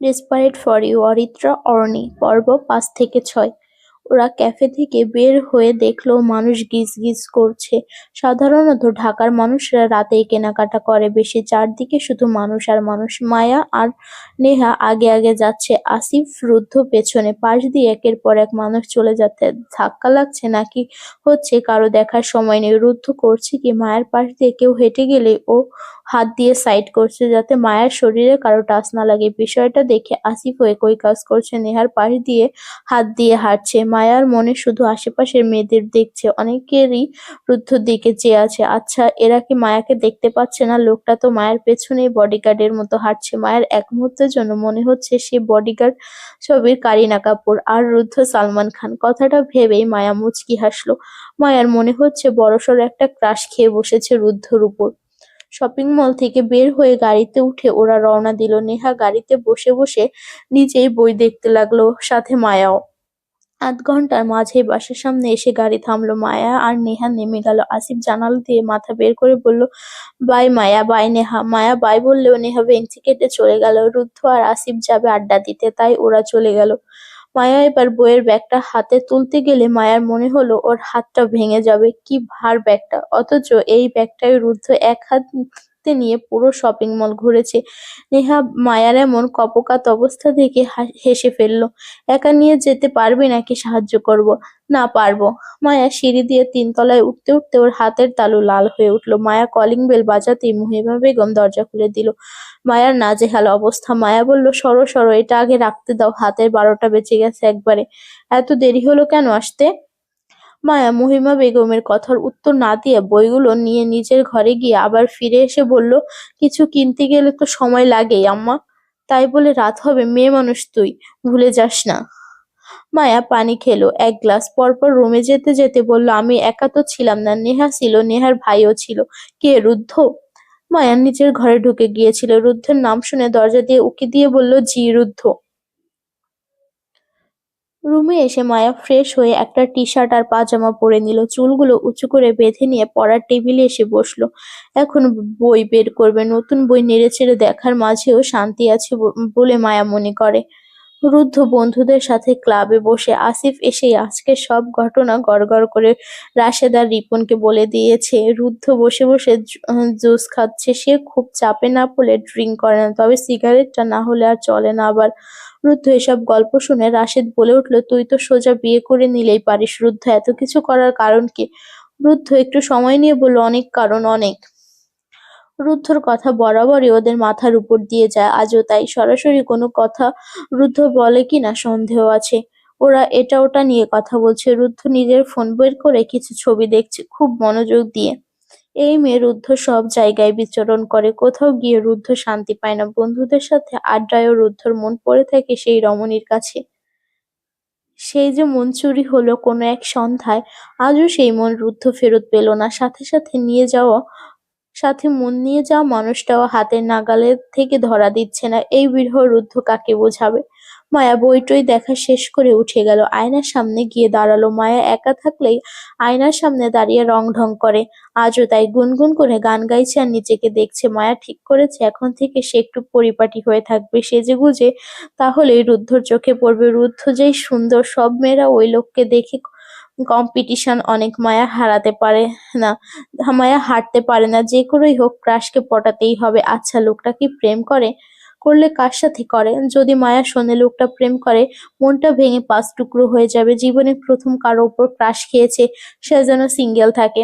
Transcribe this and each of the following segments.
Desperate for you, Aritra অর্নি। পর্ব 5 থেকে 6। ওরা ক্যাফে থেকে বের হয়ে দেখলো মানুষ গিজগিজ করছে। সাধারণত ঢাকার মানুষরা রাতেই কেনাকাটা করে বেশি, চারদিকে শুধু মানুষ আর মানুষ। মায়া আর নেহা আগে আগে যাচ্ছে, আসিফ রুদ্ধ পেছনে। পাশ দিয়ে একের পর এক মানুষ চলে যাচ্ছে। ধাক্কা লাগছে নাকি হচ্ছে কারো দেখার সময় নেই। রুদ্ধ করছে কি, মায়ের পাশ দিয়ে কেউ হেঁটে গেলে ও হাত দিয়ে সাইড করছে যাতে মায়ের শরীরে কারো টাচ না লাগে। বিষয়টা দেখে আসিফ একই কাজ করছে, নেহার পাশ দিয়ে হাত দিয়ে হাঁটছে। মায়ার মনে শুধু আশেপাশের মেয়েদের দেখছে, অনেকেরই রুদ্ধর দিকে চেয়ে আছে। আচ্ছা, এরা কি মায়াকে দেখতে পাচ্ছে না? লোকটা তো মায়ের পেছনেই বডিগার্ডের মতো হাঁটছে। মায়ের এক মুহূর্তের জন্য মনে হচ্ছে সে বডিগার্ড ছবির কারিনা কাপুর আর রুদ্ধ সালমান খান। কথাটা ভেবেই মায়া মুচকি হাসলো। মায়ার মনে হচ্ছে বড়সড় একটা ক্রাশ খেয়ে বসেছে রুদ্ধর উপর। শপিং মল থেকে বের হয়ে গাড়িতে উঠে ওরা রওনা দিল। নেহা গাড়িতে বসে বসে নিজেই বই দেখতে লাগলো, সাথে মায়াও। আধ ঘন্টার মাঝেই বাসার সামনে এসে গাড়ি থামলো। মায়া আর নেহা নেমে গেল। আসিফ জানালা দিয়ে মাথা বের করে বলল, bye Maya, bye Neha. Maya bye বললেও নেহা ভেংচি কেটে চলে গেল। রুদ্ধ আর আসিফ যাবে আড্ডা দিতে, তাই ওরা চলে গেল। মায়া এবার বইয়ের ব্যাগটা হাতে তুলতে গেলে মায়ার মনে হলো ওর হাতটা ভেঙে যাবে। কি ভার ব্যাগটা! অথচ এই ব্যাগটাই রুদ্ধ এক হাতে নিয়ে পুরো শপিং মল ঘুরেছে। নেহা মায়ার এমন কপোকাত অবস্থা দেখে হেসে ফেলল। একা নিয়ে যেতে পারবি নাকি সাহায্য করব? না, পারবো। মায়া সিঁড়ি দিয়ে 3 তলায় উঠতে উঠতে ওর হাতের তালু লাল হয়ে উঠল। মায়া কলিং বেল বাজাতেই মুহিবা বেগম দরজা খুলে দিল। মায়ার নাজেহাল অবস্থা। মায়া বলল, সরো সরো, এটা আগে রাখতে দাও, হাতের 12টা বেজে গেছে একবারে। এত দেরি হলো কেন আসতে? মায়া মহিমা বেগমের কথার উত্তর না দিয়ে বইগুলো নিয়ে নিজের ঘরে গিয়ে আবার ফিরে এসে বলল, কিছু কিনতে গেলে তো সময় লাগেই আম্মা। তাই বলে রাত হবে? মেয়ে মানুষ তুই, ভুলে যাস না। মায়া পানি খেলো 1 গ্লাস, পরপর রুমে যেতে যেতে বলল, আমি একা তো ছিলাম না, নেহা ছিল, নেহার ভাইও ছিল। কে, রুদ্ধ? মায়া নিজের ঘরে ঢুকে গিয়েছিল। রুদ্ধের নাম শুনে দরজা দিয়ে উকি দিয়ে বলল, জি, রুদ্ধ। রুমে এসে মায়া ফ্রেশ হয়ে একটা টি-শার্ট আর পাজামা পরে নিল। চুলগুলো উঁচু করে বেঁধে নিয়ে পড়ার টেবিলে এসে বসলো। এখন বই বের করবে। নতুন বই নেড়েচেড়ে দেখার মাঝেও শান্তি আছে বলে মায়া মনে করে। রুদ্ধ বন্ধুদের সাথে ক্লাবে বসে। আসিফ এসেই আজকের সব ঘটনা গড়গড় করে রাশেদ আর রিপনকে বলে দিয়েছে। রুদ্ধ বসে বসে জুস খাচ্ছে। সে খুব চাপে না পড়লে ড্রিঙ্ক করে না, তবে সিগারেটটা না হলে আর চলে না। আবার রুদ্ধ এসব গল্প শুনে রাশেদ বলে উঠল, তুই তো সোজা বিয়ে করে নিলেই পারিস। রুদ্ধ, এত কিছু করার কারণ কি? রুদ্ধ একটু সময় নিয়ে বলল, অনেক কারণ, অনেক। রুদ্ধর কথা বরাবরই ওদের মাথার উপর দিয়ে যায়, আজও তাই। সরাসরি কোনো কথা রুদ্ধ বলে কিনা সন্দেহ আছে। ওরা এটা ওটা নিয়ে কথা বলছে। রুদ্ধ নিজের ফোন বের করে কিছু ছবি দেখছে খুব মনোযোগ দিয়ে। এই মেয়ে রুদ্ধ সব জায়গায় বিচরণ করে, কোথাও গিয়ে রুদ্ধ শান্তি পায় না। বন্ধুদের সাথে আড্ডায়ও রুদ্ধর মন পড়ে থাকে সেই রমণীর কাছে। সেই যে মন চুরি হলো কোনো এক সন্ধ্যায়, আজও সেই মন রুদ্ধ ফেরত পেল না। সাথে মন নিয়ে যাওয়া মানুষটাও হাতের নাগালের থেকে ধরা দিচ্ছে না। এই বিরহ রুদ্ধ কাকে বোঝাবে? মায়া বইটই দেখা শেষ করে উঠে গেল। আয়নার সামনে গিয়ে দাঁড়ালো। মায়া একা থাকলেই আয়নার সামনে দাঁড়িয়ে রং ঢং করে। আজও তাই গুনগুন করে গান গাইছে আর নিজেকে দেখছে। মায়া ঠিক করেছে এখন থেকে সে একটু পরিপাটি হয়ে থাকবে, সেজেগুজে। তাহলেই রুদ্ধর চোখে পড়বে। রুদ্ধ যেই সুন্দর, সব মেয়েরা ওই লোককে দেখে কম্পিটিশন অনেক। মায়া হারতে পারে না, যে করেই হোক ক্রাশকে পটাতেই হবে। আচ্ছা, লোকটা কি প্রেম করে? করলে কার সাথে করে? যদি মায়া শোনে লোকটা প্রেম করে, মনটা ভেঙে 5 টুকরো হয়ে যাবে। জীবনে প্রথম কারো উপর ক্রাশ খেয়েছে, সে যেন সিঙ্গেল থাকে।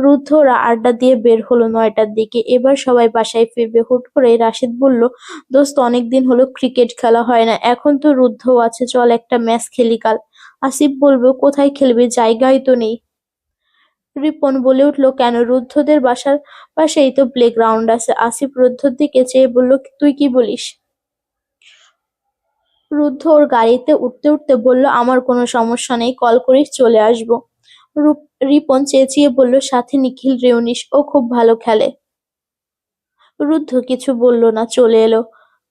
রুদ্ধ ওরা আড্ডা দিয়ে বের হলো 9টার দিকে। এবার সবাই বাসায় ফিরবে। হুট করে রাশেদ বলল, দোস্ত, অনেকদিন হলো ক্রিকেট খেলা হয় না, এখন তো রুদ্ধও আছে, চল একটা ম্যাচ খেলি কাল। আসিফ বলল, কোথায় খেলবি? জায়গাই তো নেই। রিপন বলে উঠল, কেন? রুদ্ধদের বাসার পাশেই তো প্লেগ্রাউন্ড আছে। আসিফ রুদ্ধর দিকে চেয়ে বলল, তুই কি বলিস? রুদ্ধ ওর গাড়িতে উঠতে উঠতে বলল, আমার কোনো সমস্যা নেই, কল করিস, চলে আসবো। রিপন চেঁচিয়ে বলল, সাথে নিখিল রেও নিস, ও খুব ভালো খেলে। রুদ্ধ কিছু বলল না, চলে এলো।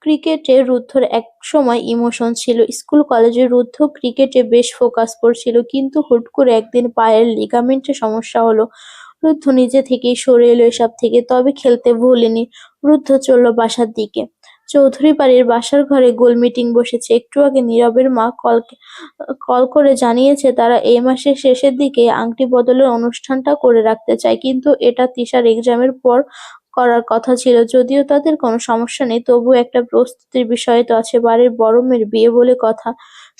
ক্রিকেটে রুদ্ধর একসময় ইমোশন ছিল। স্কুল কলেজে রুদ্ধ ক্রিকেটে বেশ ফোকাস করছিল, কিন্তু হুট করে একদিন পায়ের লিগামেন্টে সমস্যা হলো। রুদ্ধ নিজে থেকেই সরে এলো এসব থেকে, তবে খেলতে ভুলেনি। রুদ্ধ চলল বাসার দিকে। চৌধুরী বাড়ির বাসার ঘরে গোল মিটিং বসেছে। একটু আগে নীরবের মা কল করে জানিয়েছে তারা এই মাসের শেষের দিকে আংটি বদলের অনুষ্ঠানটা করে রাখতে চায়, কিন্তু এটা তিশার এক্সামের পর করার কথা ছিল। যদিও তাদের কোনো সমস্যা নেই, তবুও একটা প্রস্তুতির বিষয় তো আছে। বাড়ির বড় মেয়ের বিয়ে বলে কথা,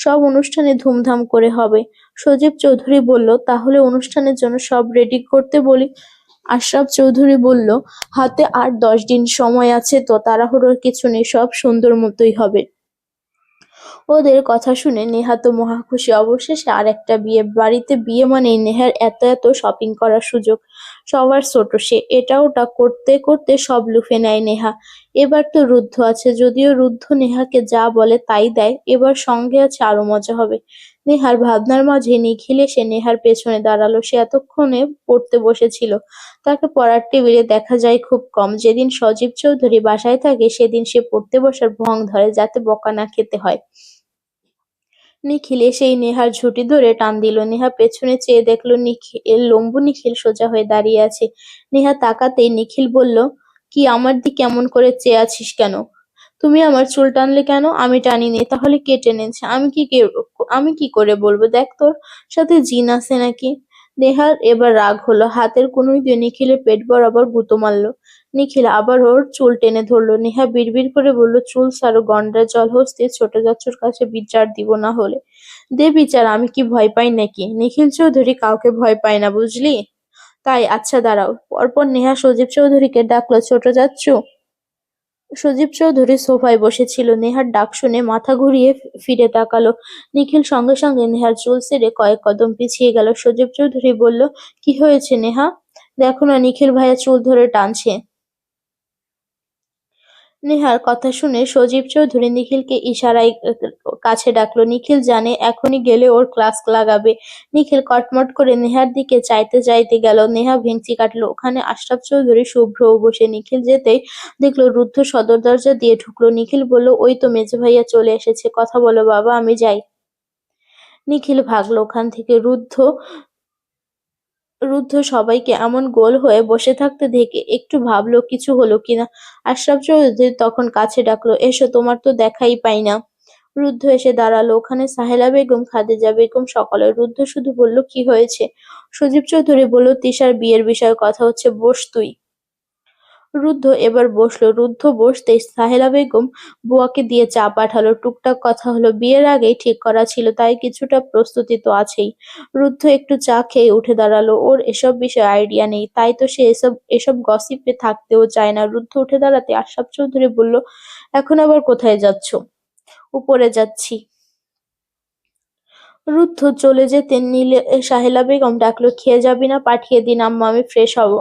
সব অনুষ্ঠানে ধুমধাম করে হবে। সজীব চৌধুরী বলল, তাহলে অনুষ্ঠানের জন্য সব রেডি করতে বলি। আশরাফ চৌধুরী বলল, হাতে আর 10 দিন সময় আছে তো, তাড়াহুড়োর কিছু নেই, সব সুন্দর মতোই হবে। ওদের কথা শুনে নেহা তো মহা খুশি। অবশেষে আর একটা বিয়ে বাড়িতে। বিয়ে মানেই নেহার এত এত শপিং করার সুযোগ। সবার ছোট সে, এটা ওটা করতে করতে সব লুফে নেয় নেহা। এবার তো রুদ্ধ আছে, যদিও রুদ্ধ নেহাকে যা বলে তাই দেয়, এবার সঙ্গে আছে, আরো মজা হবে। নেহার ভাবনার মাঝে নিখিল এসে নেহার পেছনে দাঁড়ালো। সে এতক্ষণে পড়তে বসেছিল। তাকে পড়ার টেবিলে দেখা যায় খুব কম। যেদিন সজীব চৌধুরী বাসায় থাকে সেদিন সে পড়তে বসার ভং ধরে, যাতে বকা না খেতে হয়। নিখিল এসেই নেহার ঝুঁটি ধরে টান দিল। নেহা পেছনে চেয়ে দেখল লম্বু নিখিল সোজা হয়ে দাঁড়িয়ে আছে। নেহা তাকাতেই নিখিল বলল, কি আমার দিকে এমন করে চেয়ে আছিস কেন? তুমি আমার চুল টানলে কেন? আমি টানিনি। তাহলে কে টেনেছে? আমি কি করে বলবো? দেখ তোর সাথে জিন আছে নাকি? নেহার এবার রাগ হলো। হাতের কনুই দিয়ে নিখিলের পেট বরাবর গুঁতো মারল। নিখিল আবার ওর চুল টেনে ধরল। নেহা বিড়বিড় করে বলল, চুল ছাড়ো গন্ডার জলহস্তি, ছোট চাচ্চুর কাছে বিচার দিব না হলে। দে বিচার, আমি কি ভয় পাই নাকি? নিখিল চৌধুরী কাউকে ভয় পায় না, বুঝলি? তাই? আচ্ছা দাঁড়াও। পরপর নেহা সজীব চৌধুরীকে ডাকলো, ছোট চাচ্চু। সজীব চৌধুরী সোফায় বসেছিল। নেহার ডাক শুনে মাথা ঘুরিয়ে ফিরে তাকালো। নিখিল সঙ্গে সঙ্গে নেহার চুল ছেড়ে কয়েক কদম পিছিয়ে গেল। সজীব চৌধুরী বলল, কি হয়েছে নেহা? দেখো না নিখিল ভাইয়া চুল ধরে টানছে। নেহার কথা শুনে সজীব চৌধুরী নিখিলকে ইশারায় কাছে ডাকলো। নিখিল জানে এখনই গেলে ওর ক্লাস লাগাবে। নিখিল কটমট করে নেহার দিকে চাইতে চাইতে গেল। নেহা ভেংচি কাটলো। ওখানে আশরাফ চৌধুরী, শুভ্রও বসে। নিখিল যেতেই দেখলো রুদ্ধ সদর দরজা দিয়ে ঢুকলো। নিখিল বলল, ওই তো মেজো ভাইয়া চলে এসেছে, কথা বলো বাবা, আমি যাই। নিখিল ভাগলো ওখান থেকে। রুদ্ধ সবাইকে এমন গোল হয়ে বসে থাকতে দেখে একটু ভাবলো কিছু হলো কিনা। আশরাফ চৌধুরী তখন কাছে ডাকলো, এসো, তোমার তো দেখাই পাই না। রুদ্ধ এসে দাঁড়ালো। ওখানে সাহেলা বেগম, খাদিজা বেগম, সকলে। রুদ্ধ শুধু বলল, কি হয়েছে? সজীব চৌধুরী বলল, তিশার বিয়ের বিষয়ে কথা হচ্ছে, বস তুই। রুদ্ধ এবার বসলো। রুদ্ধ বসতেই সাহেলা বেগম বুয়াকে দিয়ে চা পাঠালো। টুকটাক কথা হলো। বিয়ের আগেই ঠিক করা ছিল, তাই কিছুটা প্রস্তুতি তো আছেই। রুদ্ধ একটু চা খেয়ে উঠে দাঁড়ালো। ওর এসব বিষয়ে আইডিয়া নেই, তাই তো সে এসব গসিপে থাকতেও চায় না। রুদ্ধ উঠে দাঁড়াতে আশরাফ চৌধুরী বলল, এখন আবার কোথায় যাচ্ছ? উপরে যাচ্ছি। রুদ্ধ চলে যেতে নিলে সাহেলা বেগম ডাকলো, খেয়ে যাবি না? পাঠিয়ে দিন আম্মা, আমি ফ্রেশ হব।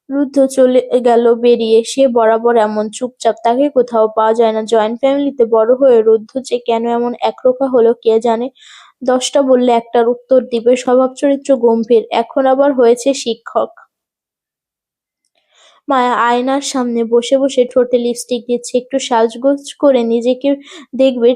রুদ্ধ চলে গেল বেরিয়ে। সে বরাবর এমন চুপচাপ, তাকে কোথাও পাওয়া যায় না। জয়েন্ট ফ্যামিলিতে বড় হয়ে রুদ্ধ যে কেন এমন একরোখা হলো কে জানে। 10টা বললে একটার উত্তর দিবে। স্বভাব চরিত্র গম্ভীর, এখন আবার হয়েছে শিক্ষক। মায়া আয়নার সামনে বসে বসে ঠোঁটে লিপস্টিক দিচ্ছে। একটু সাজগোজ করে নিজেকে দেখবে।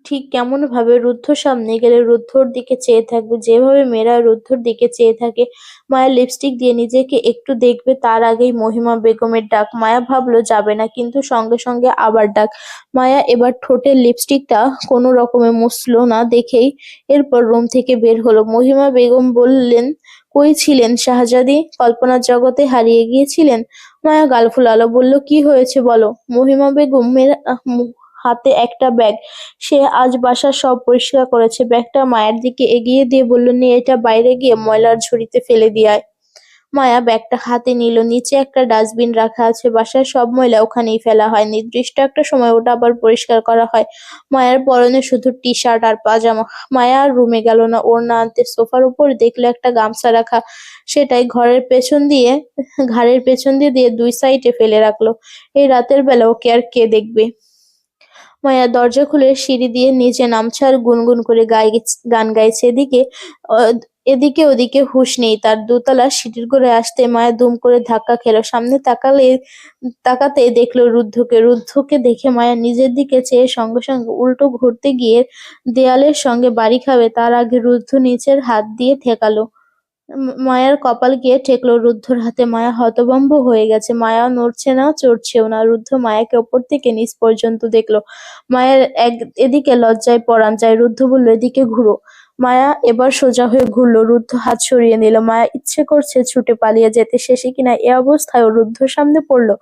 ঠিক কেমনভাবে রুদ্ধর সামনে গেলে রুদ্ধর দিকে চেয়ে থাকবে, যেভাবে মেয়েরা রুদ্ধর দিকে চেয়ে থাকে। মায়া লিপস্টিক দিয়ে নিজেকে একটু দেখবে, তার আগেই মহিমা বেগমের ডাক। মায়া ভাবলো যাবে না, কিন্তু সঙ্গে সঙ্গে আবার ডাক। মায়া এবার ঠোঁটের লিপস্টিকটা কোনো রকমে মুছলো না দেখেই এরপর রুম থেকে বের হলো। মহিমা বেগম বললেন, কই ছিলেন শাহজাদি? কল্পনার জগতে হারিয়ে গিয়েছিলেন? মায়া গাল ফুলালো, বলল, কি হয়েছে বলো। মহিমা বেগমের হাতে একটা ব্যাগ। সে আজ বাসার সব পরিষ্কার করেছে। ব্যাগটা মায়ের দিকে এগিয়ে দিয়ে বলল, নে, এটা বাইরে গিয়ে ময়লার ঝুড়িতে ফেলে দিয়ে আয়। মায়া ব্যাগটা হাতে নিল। নিচে একটা ডাস্টবিন রাখা আছে। বাসার সব ময়লা ওখানেই ফেলা হয়। নির্দিষ্ট একটা সময় ওটা আবার পরিষ্কার করা হয়। মায়ের পরনে শুধু টি-শার্ট আর পাজামা। মায়া আর রুমে গেল না। ওড়না আনতে সোফার উপর দেখলো একটা গামছা রাখা। সেটাই ঘাড়ের পেছন দিয়ে দুই সাইডে ফেলে রাখলো। এই রাতের বেলা ওকে আর কে দেখবে? মায়া দরজা খুলে সিঁড়ি দিয়ে নিচে নামছে আর গুনগুন করে গান গাইছে। এদিকে ওদিকে হুঁশ নেই তার। দোতলা সিঁড়ির ঘরে আসতে মায়া দুম করে ধাক্কা খেলো। সামনে তাকাতেই দেখলো রুদ্ধকে। রুদ্ধকে দেখে মায়া নিজের দিকে চেয়ে সঙ্গে সঙ্গে উল্টো ঘুরতে গিয়ে দেয়ালের সঙ্গে বাড়ি খাবে তার আগে রুদ্ধ নিচের হাত দিয়ে ঠেকালো। মায়ার কপাল গিয়ে ঠেকলো রুদ্ধর হাতে। মায়া হতভম্ব হয়ে গেছে। মায়া নড়ছে না, চড়ছেও না। রুদ্ধ মায়াকে ওপর থেকে নিচ পর্যন্ত দেখলো। মায়ের এদিকে লজ্জায় পরাণ যায়। রুদ্ধ বলল, এদিকে ঘুরো। মায়া এবার সোজা হয়ে ঘুরলো। রুদ্ধ হাত সরিয়ে নিল। মায়া ইচ্ছে করছে ছুটে পালিয়ে যেতে, শেষে কিনা এ অবস্থায় ও রুদ্ধর সামনে পড়লো।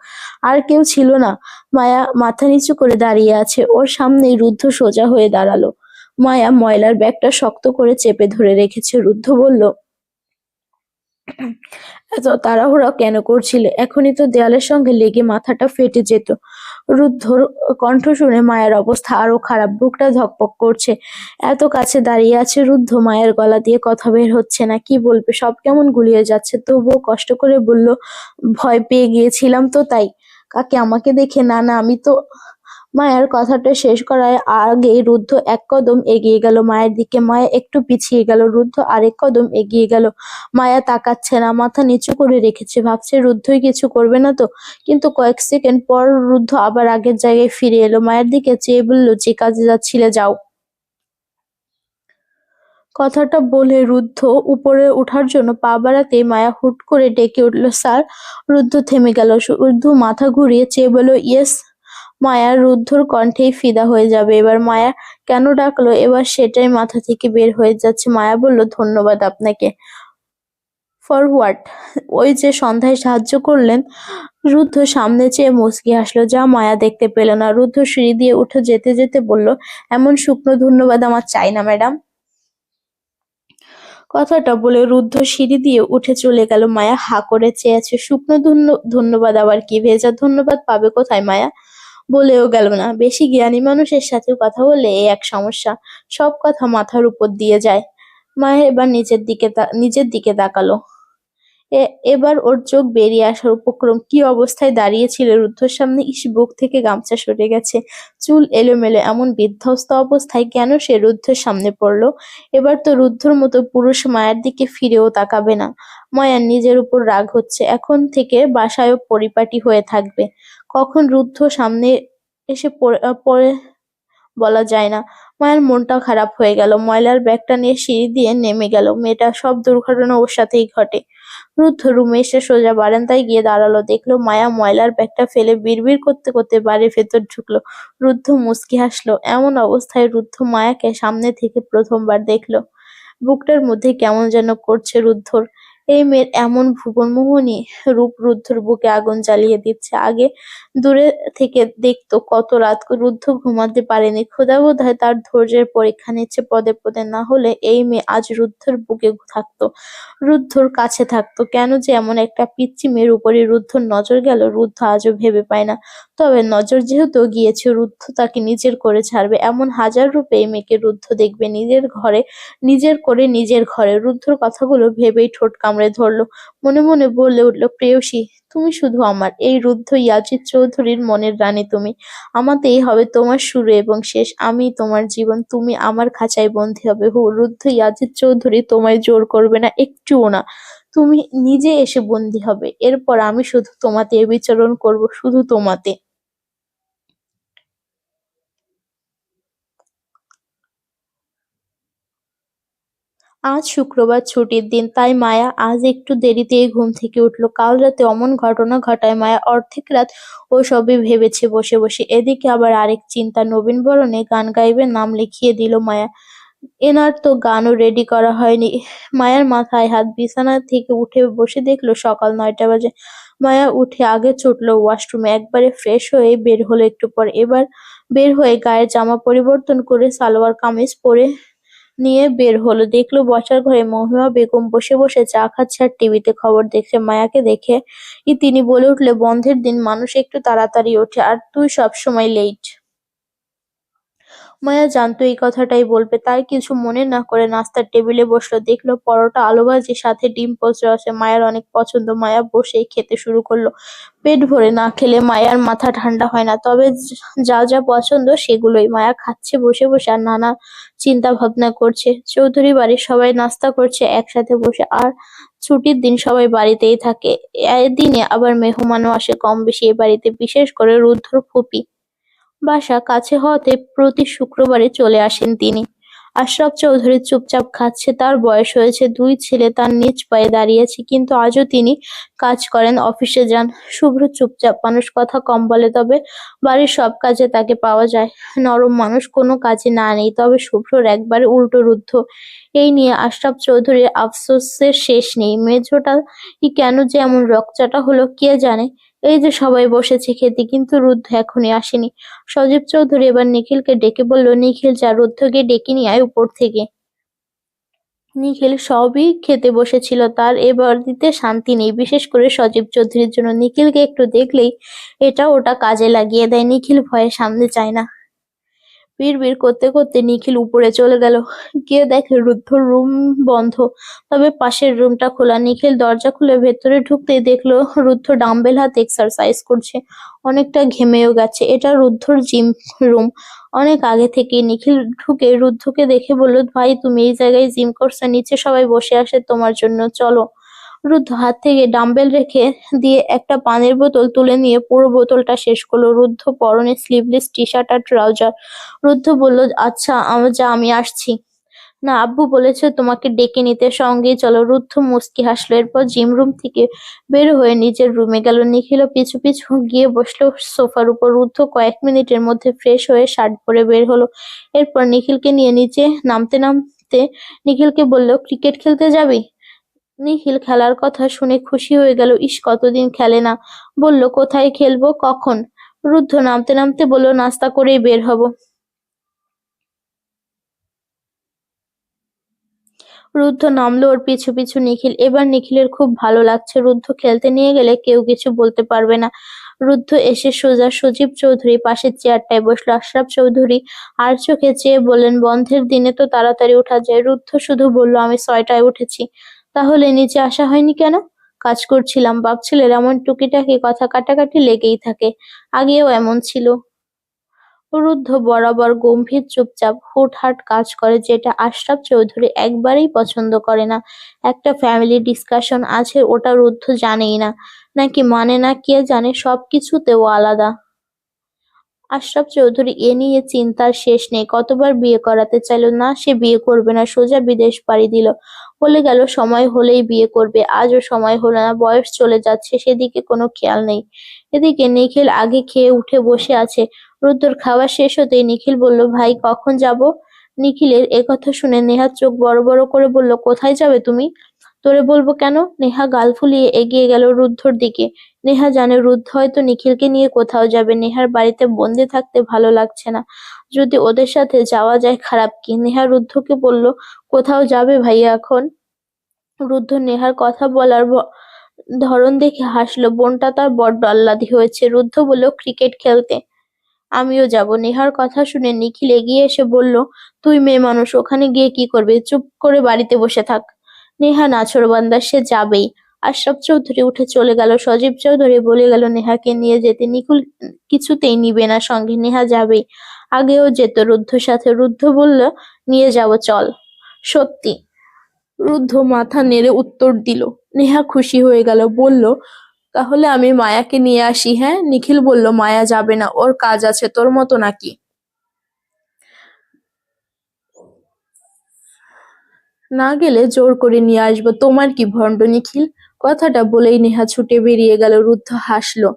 আর কেউ ছিল না। মায়া মাথা নিচু করে দাঁড়িয়ে আছে। ওর সামনেই রুদ্ধ সোজা হয়ে দাঁড়ালো। মায়া ময়লার ব্যাগটা শক্ত করে চেপে ধরে রেখেছে। রুদ্ধ বলল, এত তাড়াহুড়া কেন করছিলে? এখনই তো দেয়ালের সঙ্গে লেগে মাথাটা ফেটে যেত। রুদ্ধর কণ্ঠ শুনে মায়ের অবস্থা আরো খারাপ। বুকটা ধকপক করছে। এত কাছে দাঁড়িয়ে আছে রুদ্ধ, মায়ের গলা দিয়ে কথা বের হচ্ছে না। কি বলবে? সব কেমন গুলিয়ে যাচ্ছে। তবুও কষ্ট করে বলল, ভয় পেয়ে গিয়েছিলাম তো তাই। কাকে? আমাকে দেখে? না না, আমি তো। মায়ের কথাটা শেষ করার আগেই রুদ্ধ এক কদম এগিয়ে গেল মায়ের দিকে। মায়া একটু পিছিয়ে গেল। রুদ্ধ আরেক কদম এগিয়ে গেল। মায়া তাকাচ্ছে না, মাথা নিচু করে রেখেছে। ভাবছে রুদ্ধই কিছু করবে না তো। কিন্তু কয়েক সেকেন্ড পর রুদ্ধ আবার আগের জায়গায় ফিরে এলো। মায়ের দিকে চেয়ে বলল, যে কাজে যাচ্ছিলে যাও। কথাটা বলে রুদ্ধ উপরে ওঠার জন্য পা বাড়াতেই মায়া হুট করে ডেকে উঠল, স্যার। রুদ্ধ থেমে গেল। রুদ্ধ মাথা ঘুরিয়ে চেয়ে বলল, ইয়েস। মায়া রুদ্ধর কণ্ঠেই ফিদা হয়ে যাবে এবার। মায়া কেন ডাকলো এবার সেটাই মাথা থেকে বের হয়ে যাচ্ছে। মায়া বলল, ধন্যবাদ আপনাকে। For what? ওই যে সন্ধ্যায় সাহায্য করলেন। রুদ্ধ সামনে চেয়ে মুচকি হাসলো, যা মায়া দেখতে পেল না। রুদ্ধ সিঁড়ি দিয়ে উঠে যেতে যেতে বলল, এমন শুকনো ধন্যবাদ আমার চাই না ম্যাডাম। কথাটা বলে রুদ্ধ সিঁড়ি দিয়ে উঠে চলে গেল। মায়া হা করে চেয়ে আছে। শুকনো ধন্যবাদ আবার কি? ভেজা ধন্যবাদ পাবে কোথায়? মায়া বলেও গেল না। বেশি জ্ঞানী মানুষের সাথে কথা বললে এই এক সমস্যা, সব কথা মাথার উপর দিয়ে যায়। মায়া এবার নিজের দিকে তাকালো। এবার ওর চোখ বেরিয়ে আসার উপক্রম। কি অবস্থায় দাঁড়িয়েছিল রুদ্ধর সামনে! ইস, বুক থেকে গামছা সরে গেছে, চুল এলোমেলো। এমন বিধ্বস্ত অবস্থায় কেন সে রুদ্ধর সামনে পড়লো? এবার তো রুদ্ধর মতো পুরুষ মায়ের দিকে ফিরেও তাকাবে না। মায়ার নিজের উপর রাগ হচ্ছে। এখন থেকে বাসায়ও পরিপাটি হয়ে থাকবে। কখন রুদ্ধ সামনে এসে পড়ে বলা যায় না। মায়ের মনটা খারাপ হয়ে গেল। ময়লার ব্যাগটা নিয়ে সিঁড়ি দিয়ে নেমে গেল। মেয়েটা সব দুর্ঘটনা ওর সাথেই ঘটে। রুদ্ধ রুমে এসে সোজা বারান্দায় গিয়ে দাঁড়ালো। দেখলো মায়া ময়লার ব্যাগটা ফেলে বিড়বিড় করতে করতে বাড়ির ভেতর ঢুকলো। রুদ্ধ মুচকি হাসলো। এমন অবস্থায় রুদ্ধ মায়াকে সামনে থেকে প্রথমবার দেখলো। বুকটার মধ্যে কেমন যেন করছে রুদ্ধর। এই মেয়ের এমন ভুবনমোহিনী রূপ রুদ্ধর বুকে আগুন জ্বালিয়ে দিচ্ছে। আগে দূরে থেকে দেখতো কত রাত রুদ্ধ ঘুমাতে পারেনি। খোদা বোধহয় তার ধৈর্যের পরীক্ষা নিচ্ছে পদে পদে। না হলে এই মেয়ে আজ রুদ্ধর বুকে থাকতো, রুদ্ধর কাছে থাকতো। কেন যে এমন একটা পিচ্চি মেয়ের উপরে রুদ্ধর নজর গেল, রুদ্ধ আজও ভেবে পায় না। তবে নজর যেহেতু গিয়েছে, রুদ্ধ তাকে নিজের করে ছাড়বে। এমন হাজার রূপে এই মেয়েকে রুদ্ধ দেখবে নিজের করে নিজের ঘরে। রুদ্ধর কথাগুলো ভেবেই ঠোঁট কামড়ে ধরল। মনে মনে বলে উঠল, প্রেয়সী তুমি শুধু আমার। এই রুদ্ধ ইয়াজিদ চৌধুরীর মনের রানী তুমি। আমাতেই হবে তোমার শুরু এবং শেষ। আমি তোমার জীবন, তুমি আমার খাঁচায় বন্দী হবে। রুদ্ধ ইয়াজিদ চৌধুরী তোমায় জোর করবে না, একটুও না। তুমি নিজে এসে বন্দী হবে। এরপর আমি শুধু তোমাতে বিচরণ করব, শুধু তোমাতে। আজ শুক্রবার, ছুটির দিন। তাই মায়া আজ একটু দেরিতেই ঘুম থেকে উঠল। কাল রাতে অমন ঘটনা ঘটায় মায়া অর্ধেক রাত ওসবই ভেবেছে বসে বসে। এদিকে আবার আরেক চিন্তা, নবীনবরণে গান গাইবে নাম লিখিয়ে দিল মায়া। এনার তো গানও রেডি করা হয়নি। মায়ার মাথায় হাত। বিছানা থেকে উঠে বসে দেখলো সকাল 9টা বাজে। মায়া উঠে আগে ছুটলো ওয়াশরুমে। একবারে ফ্রেশ হয়ে বের হলো একটু পর। এবার বের হয়ে গায়ের জামা পরিবর্তন করে সালোয়ার কামিজ পরে নিয়ে বের হলো। দেখলো বসার ঘরে মহিমা বেগম বসে বসে চা খাচ্ছে আর টিভিতে খবর দেখছে। মায়াকে দেখে তিনি বলে উঠলে, বন্ধের দিন মানুষ একটু তাড়াতাড়ি ওঠে, আর তুই সব সময় লেট। মায়া জানতো এই কথাটাই বলবে, তাই কিছু মনে না করে নাস্তার টেবিলে বসলো। দেখলো পরোটা, আলুভাজি, সাথে ডিম পোস্ট আছে। মায়ের অনেক পছন্দ। মায়া বসেই খেতে শুরু করলো। পেট ভরে না খেলে মায়ার মাথা ঠান্ডা হয় না। তবে যা যা পছন্দ সেগুলোই। মায়া খাচ্ছে বসে বসে আর নানা চিন্তা ভাবনা করছে। চৌধুরী বাড়ির সবাই নাস্তা করছে একসাথে বসে। আর ছুটির দিন সবাই বাড়িতেই থাকে। দিনে আবার মেহমানও আসে কম বেশি এ বাড়িতে, বিশেষ করে রুদ্ধর ফুপি। বাসা কাছে হওয়াতে প্রতি শুক্রবারে চলে আসেন তিনি। আশরাফ চৌধুরী চুপচাপ খাচ্ছে। তার বয়স হয়েছে, 2 ছেলে তার নিজ পায়ে দাঁড়িয়েছে, কিন্তু আজও তিনি কাজ করেন, অফিসে যান। শুভ্র চুপচাপ মানুষ, কথা কম বলে, তবে বাড়ির সব কাজে তাকে পাওয়া যায়। নরম মানুষ, কোনো কাজে না নেই। তবে শুভ্রর একবারে উল্টো রুদ্ধ। এই নিয়ে আশরাফ চৌধুরীর আফসোসের শেষ নেই। মেঝোটা কেন যে এমন রকচটা হলো কে জানে। এই যে সবাই বসেছে খেতে, কিন্তু রুদ্ধ এখনই আসেনি। সজীব চৌধুরী এবার নিখিলকে ডেকে বলল, নিখিল যা, রুদ্ধকে ডেকে নিয়ে আয় উপর থেকে। নিখিল সবই খেতে বসেছিল। তার এ বাড়িতে শান্তি নেই, বিশেষ করে সজীব চৌধুরীর জন্য। নিখিলকে একটু দেখলেই এটা ওটা কাজে লাগিয়ে দেয়। নিখিল ভয়ে সামনে চায় না। বিড়বিড় করতে করতে নিখিল উপরে চলে গেল। গিয়ে দেখে রুদ্ধর রুম বন্ধ, তবে পাশের রুমটা খোলা। নিখিল দরজা খুলে ভেতরে ঢুকতেই দেখলো রুদ্ধ ডাম্বেল হাতে এক্সারসাইজ করছে, অনেকটা ঘেমেও গেছে। এটা রুদ্ধর জিম রুম। অনেক আগে থেকে নিখিল ঢুকে রুদ্ধকে দেখে বলল, ভাই তুমি এই জায়গায় জিম করছো? নিচে সবাই বসে আসে তোমার জন্য, চলো। রুদ্ধ হাত থেকে ডাম্বেল রেখে দিয়ে একটা পানির বোতল তুলে নিয়ে পুরো বোতলটা শেষ করলো। রুদ্ধ পরনে স্লিভলেস টি-শার্ট আর ট্রাউজার। রুদ্ধ বলল, আচ্ছা যা, আমি আসছি। না, আব্বু বলেছে তোমাকে ডেকে নিতে, সঙ্গেই চলো। রুদ্ধ মুচকি হাসলো। এরপর জিম রুম থেকে বের হয়ে নিজের রুমে গেল। নিখিলও পিছু পিছু গিয়ে বসলো সোফার উপর। রুদ্ধ কয়েক মিনিটের মধ্যে ফ্রেশ হয়ে শার্ট পরে বের হলো। এরপর নিখিলকে নিয়ে নিচে নামতে নামতে নিখিলকে বলল, ক্রিকেট খেলতে যাবি? নিখিল খেলার কথা শুনে খুশি হয়ে গেল। ইস, কতদিন খেলে না। বলল, কোথায় খেলবো, কখন? রুদ্ধ নামতে নামতে বলল, নাস্তা করেই বের হব। রুদ্ধ নামলো ওর পিছু পিছু। নিখিল এবার নিখিলের খুব ভালো লাগছে। রুদ্ধ খেলতে নিয়ে গেলে কেউ কিছু বলতে পারবে না। রুদ্ধ এসে সোজা সজীব চৌধুরী পাশের চেয়ারটায় বসলো। আশরাফ চৌধুরী আর চোখে চেয়ে বললেন, বন্ধের দিনে তো তাড়াতাড়ি ওঠা যায়। রুদ্ধ শুধু বলল, আমি 6টায় উঠেছি। তাহলে নিচে আসা হয়নি কেন? কাজ করছিলাম। বাপ ছেলের এমন টুকিটাকি কথা কাটাকাটি লেগেই থাকে, আগেও এমন ছিল। রুদ্ধ বরাবর গম্ভীর চুপচাপ হুটহাট কাজ করে, যেটা আশরাফ চৌধুরী একবারেই পছন্দ করে না। একটা ফ্যামিলি ডিসকাশন আছে, ওটা রুদ্ধ জানেই না, নাকি মানে না কে জানে। সবকিছুতেও আলাদা। আশরাফ চৌধুরী এ নিয়ে চিন্তার শেষ নেই। কতবার বিয়ে করাতে চাইল, না সে বিয়ে করবে না, সোজা বিদেশ পাড়ি দিল। বলে গেল সময় হলেই বিয়ে করবে, আজও সময় হলো না, বয়স চলে যাচ্ছে, সেদিকে কোনো খেয়াল নেই। এদিকে নিখিল আগে খেয়ে উঠে বসে আছে। রুদ্রর খাওয়া শেষ হতেই নিখিল বলল, ভাই কখন যাব? নিখিলের একথা শুনে নেহার চোখ বড় বড় করে বলল, কোথায় যাবে তুমি? তোরে বলবো কেন? নেহা গাল ফুলিয়ে এগিয়ে গেল রুদ্ধর দিকে। নেহা জানে রুদ্ধ হয়তো নিখিলকে নিয়ে কোথাও যাবে। নেহার বাড়িতে বন্দি থাকতে ভালো লাগছে না। যদি ওদের সাথে যাওয়া যায়, খারাপ কি? নেহা রুদ্ধকে বলল, কোথাও যাবে ভাইয়া এখন? রুদ্ধ নেহার কথা বলার ধরন দেখে হাসলো। বোনটা তার বড্ড আহ্লাদি হয়েছে। রুদ্ধ বলল, ক্রিকেট খেলতে। আমিও যাব। নেহার কথা শুনে নিখিল এগিয়ে এসে বলল, তুই মেয়ে মানুষ, ওখানে গিয়ে কি করবে? চুপ করে বাড়িতে বসে থাক। নেহা নাছোড়বান্দা, সে যাবেই। আশরাফ চৌধুরী উঠে চলে গেল। সজীব চৌধুরী বলে গেল নেহাকে নিয়ে যেতে। নিখিল কিছুতেই নিবে না সঙ্গে। নেহা যাবেই, আগেও যেত রুদ্ধর সাথে। রুদ্ধ বলল, নিয়ে যাব, চল। সত্যি? রুদ্ধ মাথা নেড়ে উত্তর দিল। নেহা খুশি হয়ে গেল, বলল, তাহলে আমি মায়াকে নিয়ে আসি। হ্যাঁ? নিখিল বলল, মায়া যাবে না, ওর কাজ আছে, তোর মতো নাকি? না গেলে জোর করে নিয়ে আসবো, তোমার কি ভণ্ড নিখিল? কথাটা বলেই নেহা ছুটে বেরিয়ে গেল। রুদ্ধ হাসলো।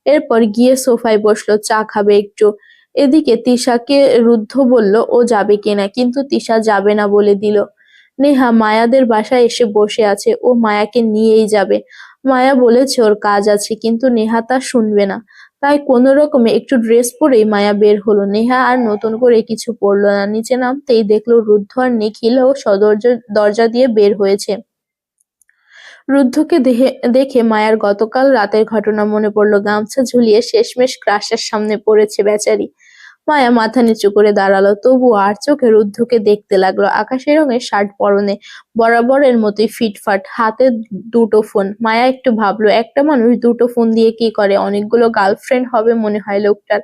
এরপর গিয়ে সোফায় বসলো, চা খাবে একটু। এদিকে তিশাকে রুদ্ধ বলল ও যাবে কিনা, কিন্তু তিশা যাবে না বলে দিল। নেহা মায়াদের বাসায় এসে বসে আছে, ও মায়াকে নিয়েই যাবে। মায়া বলেছে ওর কাজ আছে, কিন্তু নেহা তা শুনবে না। তাই কোনো রকমে একটু ড্রেস পরেই মায়া বের হলো। নেহা আর নতুন করে কিছু পরল না। নিচে নামতেই দেখলো রুদ্ধ আর নিখিল ও দরজা দিয়ে বের হয়েছে। রুদ্ধকে দেখে মায়ার গতকাল রাতের ঘটনা মনে পড়ল। গামছা ঝুলিয়ে শেষমেশ ক্রাশের সামনে পড়েছে বেচারি। মায়া মাথা নিচু করে দাঁড়ালো, তবু আর চোখে রুদ্ধকে দেখতে লাগলো। আকাশি রঙের শার্ট পরনে, বরাবরের মতোই ফিটফাট, হাতে দুটো ফোন। মায়া একটু ভাবলো, একটা মানুষ দুটো ফোন দিয়ে কি করে? অনেকগুলো গার্লফ্রেন্ড হবে মনে হয় লোকটার,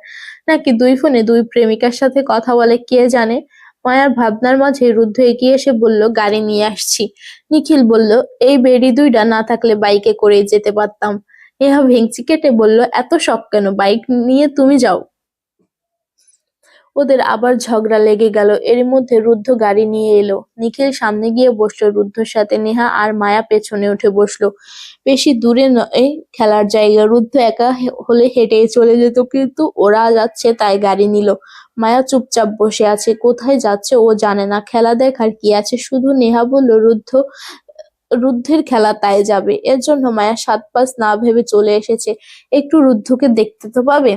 নাকি 2 ফোনে 2 প্রেমিকার সাথে কথা বলে, কে জানে। মায়ার ভাবনার মাঝে রুদ্ধ এগিয়ে এসে বলল, গাড়ি নিয়ে আসছি। নিখিল বলল, এই বেডি দুইটা না থাকলে বাইকে করেই যেতে পারতাম। নেহা ভেংচি কেটে বলল, এত শখ কেন? বাইক নিয়ে তুমি যাও। ওদের আবার ঝগড়া লেগে গেল। এরই মধ্যে রুদ্ধ গাড়ি নিয়ে এলো। নিখিল সামনে গিয়ে বসলো রুদ্ধর সাথে, নেহা আর মায়া পেছনে উঠে বসলো। বেশি দূরে নয় খেলার জায়গা, রুদ্ধ একা হলে হেঁটেই চলে যেত, কিন্তু ওরা যাচ্ছে তাই গাড়ি নিল। মায়া চুপচাপ বসে আছে, কোথায় যাচ্ছে ও জানে না, খেলা দেখার কি আছে। শুধু নেহা বলল রুদ্ধের খেলা তাই যাবে। এর জন্য মায়া সাত পাঁচ না ভেবে চলে এসেছে, একটু রুদ্ধকে দেখতে তো পাবে।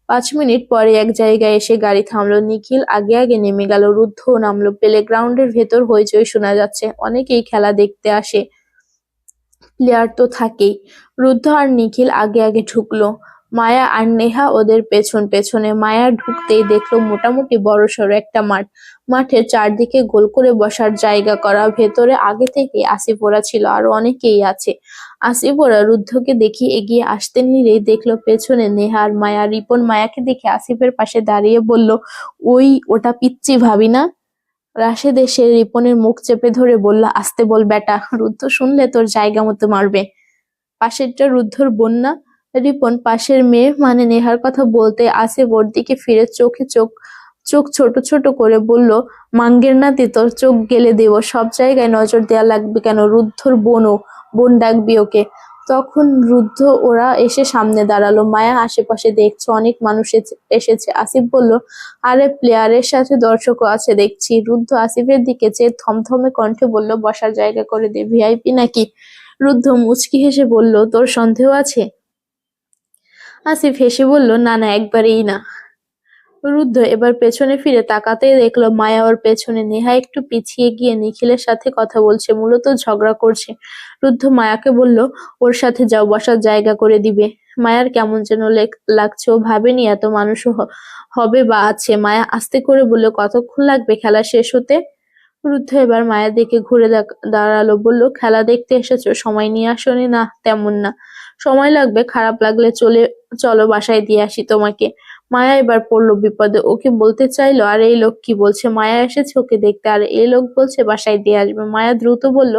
5 মিনিট পরে এক জায়গায় এসে গাড়ি থামলো। নিখিল আগে আগে নেমে গেল, রুদ্ধও নামলো। প্লেগ্রাউন্ডের ভেতর হইচই শোনা যাচ্ছে, অনেকেই খেলা দেখতে আসে, প্লেয়ার তো থাকেই। রুদ্ধ আর নিখিল আগে আগে ঢুকলো, মায়া আর নেহা ওদের পেছন পেছনে। মায়া ঢুকতেই দেখলো মোটামুটি বড়সড় একটা মাঠ। মাঠের চারদিকে গোল করে বসার জায়গা করা, ভেতরে আগে থেকে আসিফ ওরা ছিল, আরো অনেকেই আছে। আসিফ ওরা রুদ্ধকে দেখে এগিয়ে আসতে নিলেই দেখলো পেছনে নেহা আর মায়া। রিপন মায়াকে দেখে আসিফের পাশে দাঁড়িয়ে বলল, ওটা পিচ্চি ভাবি না? রাশেদ এসে রিপনের মুখ চেপে ধরে বলল, আসতে বল বেটা, রুদ্ধ শুনলে তোর জায়গা মতো মারবে। পাশেরটা রুদ্ধর বোন না? রিপন পাশের মেয়ে মানে নেহার কথা বলতে আসিফ ওর দিকে ফিরে চোখে চোখ চোখ ছোট ছোট করে বলল, মাঙ্গের নাতি, তোর চোখ গেলে দেব, সব জায়গায় নজর দেয়া লাগবে কেন? রুদ্ধর বোন ডাকবি ওকে। তখন রুদ্ধ ওরা এসে সামনে দাঁড়ালো। মায়া আশেপাশে দেখছে, অনেক মানুষ এসেছে। আসিফ বলল, আরে প্লেয়ারের সাথে দর্শকও আছে দেখছি। রুদ্ধ আসিফের দিকে চেয়ে থমথমে কণ্ঠে বলল, বসার জায়গা করে দে, ভিআইপি নাকি? রুদ্ধ মুচকি হেসে বলল, তোর সন্দেহ আছে? আসিফ হেসে বলল, না না, একবারেই না। রুদ্ধ এবার পেছনে ফিরে তাকাতেই দেখলো মায়া ওর পেছনে। নেহা একটু পিছিয়ে গিয়ে নিখিলের সাথে কথা বলছে, মূলত ঝগড়া করছে। রুদ্ধ মায়াকে বলল, ওর সাথে যাও, বসার জায়গা করে দিবে। মায়ার কেমন যেন লাগছে, ও ভাবেনি এত মানুষও হবে বা আছে। মায়া আস্তে করে বলল, কতক্ষণ লাগবে খেলা শেষ হতে? রুদ্ধ এবার মায়ের দিকে ঘুরে দাঁড়ালো, বলল, খেলা দেখতে এসেছো, সময় নিয়ে আসোনি? না তেমন না। সময় লাগবে, খারাপ লাগলে চলো বাসায় দিয়ে আসি তোমাকে। মায়া এবার পড়লো বিপদে, ওকে বলতে চাইলো, আর এই লোক কি বলছে, মায়া এসেছে ওকে দেখতে, আর এই লোক বলছে বাসায় দিয়ে আসবে। মায়া দ্রুত বলল,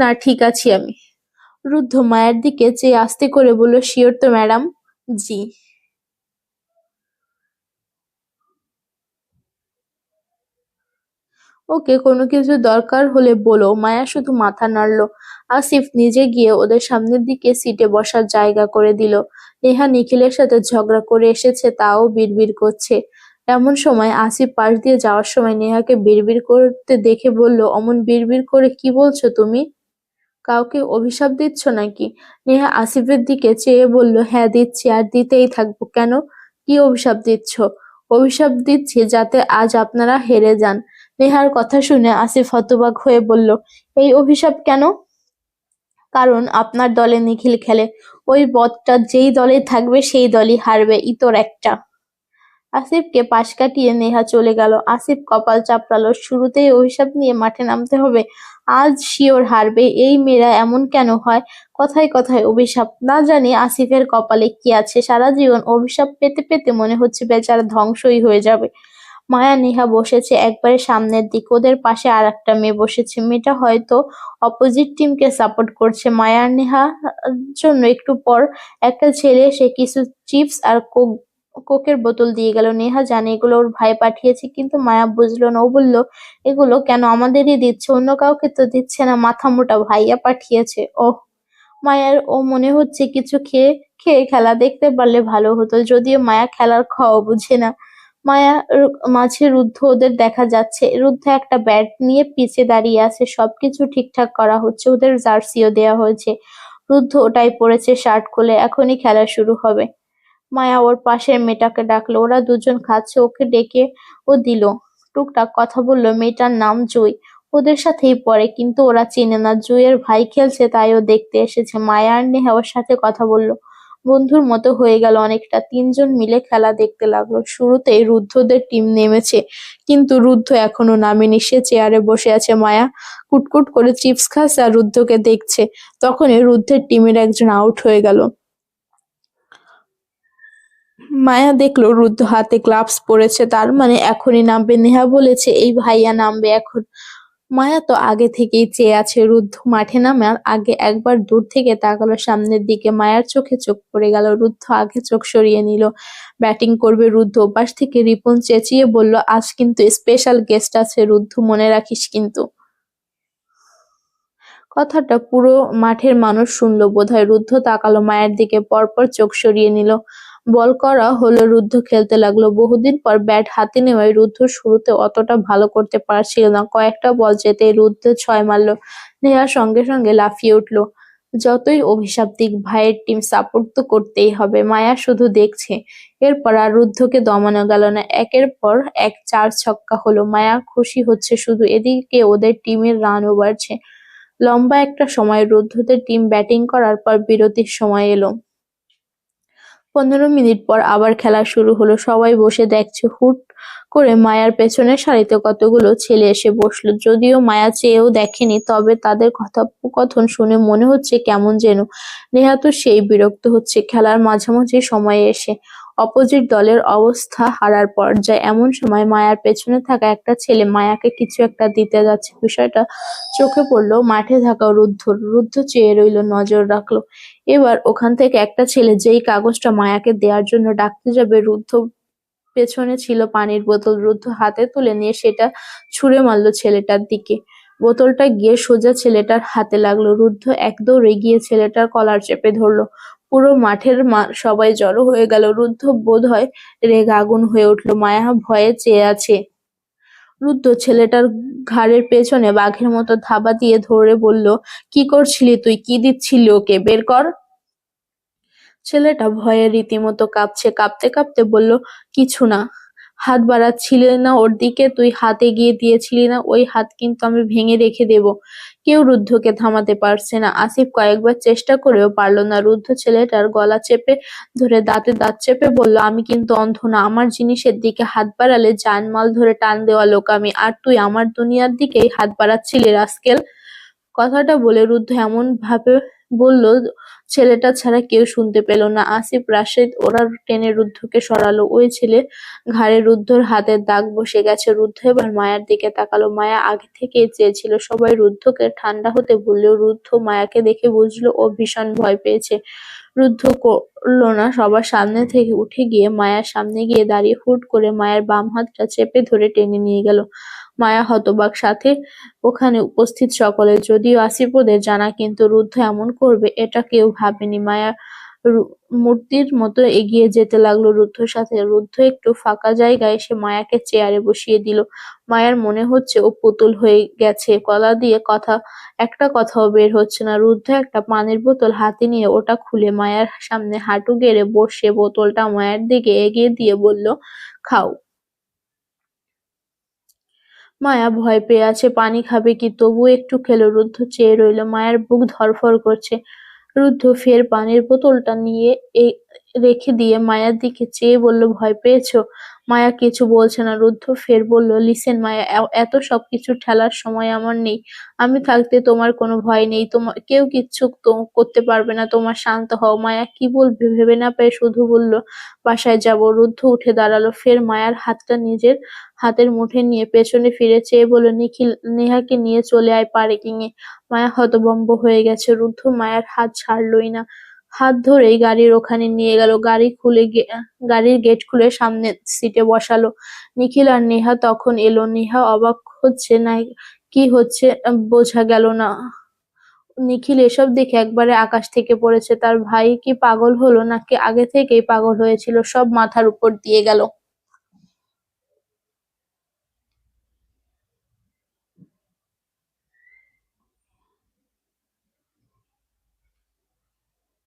না ঠিক আছি আমি। রুদ্ধ মায়ের দিকে চেয়ে আস্তে করে বলল, শিওর তো ম্যাডাম? জি। ওকে, কোনো কিছু দরকার হলে বলো। মায়া শুধু মাথা নাড়ল। আসিফ নিজে গিয়ে ওদের সামনের দিকে সিটে বসার জায়গা করে দিল। নেহা নিখিলের সাথে ঝগড়া করে এসেছে, তাও বিড়বিড় করছে। এমন সময় আসিফ পাশ দিয়ে যাওয়ার সময় নেহাকে বিড়বিড় করতে দেখে বলল, অমন বিড়বিড় করে কি বলছো তুমি? কাউকে অভিশাপ দিচ্ছ নাকি? নেহা আসিফের দিকে চেয়ে বলল, হ্যাঁ দিচ্ছি, আর দিতেই থাকবো। কেন? কি অভিশাপ দিচ্ছ? অভিশাপ দিচ্ছি যাতে আজ আপনারা হেরে যান। নেহার কথা শুনে আসিফ হতবাক হয়ে বলল, এই অভিশাপ কেন? কারণ আপনার দলে নিখিল খেলে, ওই বদটা যেই দলে থাকবে সেই দলই হারবে, ইতর একটা। আসিফকে পাশ কাটিয়ে নেহা চলে গেল। আসিফ কপাল চাপড়ালো, শুরুতেই অভিশাপ নিয়ে মাঠে নামতে হবে? আজ শিওর হারবে। এই মেয়েরা এমন কেন হয়, কথায় কথায় অভিশাপ। না জানি আসিফের কপালে কি আছে, সারা জীবন অভিশাপ পেতে পেতে মনে হচ্ছে বেচারা ধ্বংসই হয়ে যাবে। মায়া নেহা বসেছে একবারে সামনের দিকে, ওদের পাশে আর একটা মেয়ে বসেছে। মেয়েটা হয়তো অপোজিট টিমকে সাপোর্ট করছে। মায়া আর নেহা জন্য একটু পর একটা ছেলে এসে কিছু চিপস আর কোকের বোতল দিয়ে গেল। নেহা জানে এগুলো ওর ভাই পাঠিয়েছে, কিন্তু মায়া বুঝলো না। ও বলল, এগুলো কেন আমাদেরই দিচ্ছে, অন্য কাউকে তো দিচ্ছে না, মাথা মোটা ভাইয়া পাঠিয়েছে। ওহ। মায়ার ও মনে হচ্ছে কিছু খেয়ে খেয়ে খেলা দেখতে পারলে ভালো হতো, যদিও মায়া খেলার খাওয়া বুঝে না। মাঝে রুদ্ধ ওদের দেখা যাচ্ছে। রুদ্ধ একটা ব্যাট নিয়ে পিছে দাঁড়িয়ে আছে, সবকিছু ঠিকঠাক করা হচ্ছে, ওদের জার্সিও দেয়া হয়েছে। রুদ্ধ ওটাই পরেছে, শার্ট খুলে, এখনই খেলা শুরু হবে। মায়া ওর পাশের মেয়েটাকে ডাকলো, ওরা দুজন খাচ্ছে, ওকে ডেকে ও দিল। টুকটাক কথা বললো। মেয়েটার নাম জুই, ওদের সাথেই পড়ে, কিন্তু ওরা চেনে না। জুইয়ের ভাই খেলছে, তাই ও দেখতে এসেছে। মায়া আর নেহা ওর সাথে কথা বললো, বন্ধুর মতো হয়ে গেল অনেকটা। তিনজন মিলে খেলা দেখতে লাগলো। শুরুতেই রুদ্ধদের টিম নেমেছে, কিন্তু রুদ্ধ এখনো নামেনি, সে চেয়ারে বসে আছে। মায়া কুটকুট করে চিপস খাচ্ছে আর রুদ্ধকে দেখছে। তখনই রুদ্ধের টিমের একজন আউট হয়ে গেল। মায়া দেখলো রুদ্ধ হাতে গ্লাভস পরেছে, তার মানে এখনই নামবে। নেহা বলেছে এই ভাইয়া নামবে এখন। মায়া তো আগে থেকেই চেয়ে আছে। রুদ্ধ মাঠে নামার আগে একবার দূর থেকে তাকালো সামনের দিকে। মায়ার চোখে চোখ পড়ে গেল। রুদ্ধ আগে চোখ সরিয়ে নিল। ব্যাটিং করবে রুদ্ধ। ওপাশ থেকে রিপন চেঁচিয়ে বলল, আজ কিন্তু স্পেশাল গেস্ট আছে রুদ্ধ, মনে রাখিস কিন্তু। কথাটা পুরো মাঠের মানুষ শুনল বোধহয়। রুদ্ধ তাকালো মায়ের দিকে, পরপর চোখ সরিয়ে নিল। বল করা হলো, রুদ্ধ খেলতে লাগলো। বহুদিন পর ব্যাট হাতে নেওয়ায় রুদ্ধ শুরুতে অতটা ভালো করতে পারছিল না। কয়েকটা বল যেতেই রুদ্ধ 6 মারল। নেহা সঙ্গে সঙ্গে লাফিয়ে উঠল। যতই অভিশাপ দিক, ভাইয়ের টিম সাপোর্ট তো করতেই হবে। মায়া শুধু দেখছে। এরপর আর রুদ্ধকে দমানো গেল না। একের পর এক 4 ছক্কা হলো। মায়া খুশি হচ্ছে শুধু, এদিকে ওদের টিমের রানও বাড়ছে। লম্বা একটা সময় রুদ্ধদের টিম ব্যাটিং করার পর বিরতির সময় এলো। 15 মিনিট পর আবার খেলা শুরু হলো। সবাই বসে দেখছে। হুট করে মায়ার পেছনের সারিতে কতগুলো ছেলে এসে বসলো। যদিও মায়া চেয়েও দেখেনি, তবে তাদের কথোপকথন শুনে মনে হচ্ছে কেমন যেন। নেহা তো সেই বিরক্ত হচ্ছে খেলার মাঝামাঝি সময়ে এসে। অপোজিট দলের অবস্থা হারার পর্যায়ে। এমন সময় মায়ার পেছনে থাকা একটা ছেলে মায়াকে কিছু একটা দিতে যাচ্ছে। বিষয়টা চোখে পড়লো মাঠে থাকা রুদ্ধর। রুদ্ধ চেয়ে রইল, নজর রাখলো। এবার ওখান থেকে একটা ছেলে যেই কাগজটা মায়াকে দেয়ার জন্য ডাকতে যাবে, রুদ্ধ পেছনে ছিল পানির বোতল। রুদ্ধ হাতে তুলে নিয়ে সেটা ছুঁড়ে মারল ছেলেটার দিকে। বোতলটা গিয়ে সোজা ছেলেটার হাতে লাগলো। রুদ্ধ এক দৌড়ে গিয়ে ছেলেটার কলার চেপে ধরলো। পুরো মাঠের সবাই জড়ো হয়ে গেল। রুদ্ধ বোধহয় রেগে আগুন হয়ে উঠল। মায়া ভয়ে চেয়ে আছে। রুদ্ধ ছেলেটার ঘাড়ের পেছনে বাঘের মতো থাবা দিয়ে ধরে বলল, কি করছিলি তুই? কি দিচ্ছিলি ওকে? বের কর। ছেলেটা ভয়ে রীতিমতো কাঁপছে। কাঁপতে কাঁপতে বলল, কিছু না। হাত বাড়াচ্ছিলি না ওর দিকে? তুই হাত এগিয়ে দিয়েছিলি না? ওই হাত কিন্তু আমি ভেঙে রেখে দেব। কেউ রুদ্ধকে থামাতে পারছে না। আসিফ কয়েকবার চেষ্টা করেও পারল না। রুদ্ধ ছেলেটার গলা চেপে ধরে দাঁতে দাঁত চেপে বলল, আমি কিন্তু অন্ধ না। আমার জিনিসের দিকে হাত বাড়ালে জানমাল ধরে টান দেওয়া লোক আমি। আর তুই আমার দুনিয়ার দিকেই হাত বাড়াচ্ছিলি, রাস্কেল। কথাটা বলে রুদ্ধ এমন ভাবে বলল, ছেলেটা ছাড়া কেউ শুনতে পেল না। আসিফ, রাশেদ ওরা টেনে রুদ্ধকে সরালো। ওই ছেলে ঘাড়ে রুদ্ধর হাতের দাগ বসে গেছে। রুদ্ধ এবার মায়ার দিকে তাকালো। মায়া আগে থেকেই চেয়েছিল সবাই রুদ্ধকে ঠান্ডা হতে বললেও রুদ্ধ মায়াকে দেখে বুঝলো ও ভীষণ ভয় পেয়েছে। রুদ্ধ করল না, সবার সামনে থেকে উঠে গিয়ে মায়ার সামনে গিয়ে দাঁড়িয়ে হুট করে মায়ের বাম হাতটা চেপে ধরে টেনে নিয়ে গেল। মায়া হতবাক, সাথে ওখানে উপস্থিত সকলে। যদিও আসিফ ওদের জানা, কিন্তু রুদ্ধ এমন করবে এটা কেউ ভাবেনি। মায়া মূর্তির মতো এগিয়ে যেতে লাগলো রুদ্ধর সাথে। রুদ্ধ একটু ফাঁকা জায়গায় এসে মায়াকে চেয়ারে বসিয়ে দিল। মায়ার মনে হচ্ছে ও পুতুল হয়ে গেছে। গলা দিয়ে একটা কথাও বের হচ্ছে না। রুদ্ধ একটা পানির বোতল হাতে নিয়ে ওটা খুলে মায়ার সামনে হাঁটু গেড়ে বসে বোতলটা মায়ের দিকে এগিয়ে দিয়ে বলল, খাও। মায়া ভয় পেয়ে আছে, পানি খাবে কি, তবুও একটু খেলো। রুদ্ধ চেয়ে রইল। মায়ের বুক ধড়ফড় করছে। রুদ্ধ ফের পানির বোতলটা নিয়ে রেখে দিয়ে মায়ার দিকে চেয়ে বলল, ভয় পেয়েছো? মায়া কিছু বলছে না। রুদ্ধ ফের বলল, লিসেন মায়া, এত সবকিছু ঠেলার সময় আমার নেই। আমি থাকতে তোমার কোনো ভয় নেই। কেউ কিচ্ছু করতে পারবে না। তোমার শান্ত হও। মায়া কি বলবে ভেবে না পেয়ে শুধু বলল, বাসায় যাব। রুদ্ধ উঠে দাঁড়ালো। ফের মায়ার হাতটা নিজের হাতের মুঠে নিয়ে পেছনে ফিরে চেয়ে বলল, নিখিল, নেহাকে নিয়ে চলে আয় পার্কিং এ। মায়া হতভম্ব হয়ে গেছে। রুদ্ধ মায়ার হাত ছাড়লই না। হাত ধরেই গাড়ির ওখানে নিয়ে গেল। গাড়ির গেট খুলে সামনে সিটে বসালো। নিখিল আর নেহা তখন এলো। নেহা অবাক হচ্ছে না কি হচ্ছে বোঝা গেল না। নিখিল এসব দেখে একবারে আকাশ থেকে পড়েছে। তার ভাই কি পাগল হলো নাকি আগে থেকেই পাগল হয়েছিল? সব মাথার উপর দিয়ে গেল।